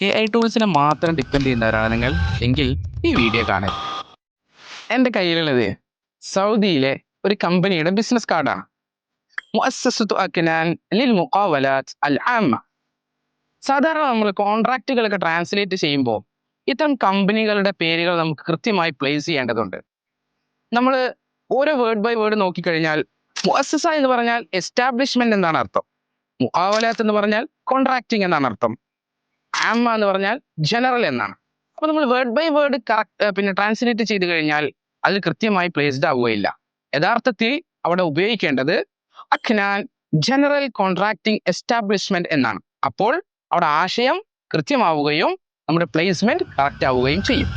AI ടൂൾസിനെ മാത്രം depend ചെയ്യുന്നവരാണ് നിങ്ങൾ എങ്കിൽ ഈ വീഡിയോ കാണുക. എൻ്റെ കയ്യിലുള്ളത് സൗദിയിലെ ഒരു കമ്പനിയുടെ ബിസിനസ് കാർഡാണ്. മുഅസ്സസത്തു അക്നാൻ ലിൽ മുഖാവലാത്ത് അൽ ആമ്മ. സാധാരണ നമ്മൾ കോൺട്രാക്റ്റുകളൊക്കെ ട്രാൻസ്ലേറ്റ് ചെയ്യുമ്പോൾ ഇത്തരം കമ്പനികളുടെ പേരുകൾ നമുക്ക് കൃത്യമായി പ്ലേസ് ചെയ്യേണ്ടതുണ്ട്. നമ്മൾ ഓരോ വേർഡ് ബൈ വേർഡ് നോക്കിക്കഴിഞ്ഞാൽ മുഅസ്സസ എന്ന് പറഞ്ഞാൽ എസ്റ്റാബ്ലിഷ്മെന്റ് എന്നാണ് അർത്ഥം. മുഖാവലാത്ത് എന്ന് പറഞ്ഞാൽ കോൺട്രാക്റ്റിംഗ് എന്നാണ് അർത്ഥം. ആമ്മ എന്ന് പറഞ്ഞാൽ ജനറൽ എന്നാണ്. അപ്പൊ നമ്മൾ വേർഡ് ബൈ വേർഡ് പിന്നെ ട്രാൻസ്ലേറ്റ് ചെയ്ത് കഴിഞ്ഞാൽ അത് കൃത്യമായി പ്ലേസ്ഡ് ആവുകയില്ല. യഥാർത്ഥത്തിൽ അവിടെ ഉപയോഗിക്കേണ്ടത് അഖ്നാൻ ജനറൽ കോൺട്രാക്ടിംഗ് എസ്റ്റാബ്ലിഷ്മെന്റ് എന്നാണ്. അപ്പോൾ അവിടെ ആശയം കൃത്യമാവുകയും നമ്മുടെ പ്ലേസ്മെന്റ് കറക്റ്റ് ആവുകയും ചെയ്യും.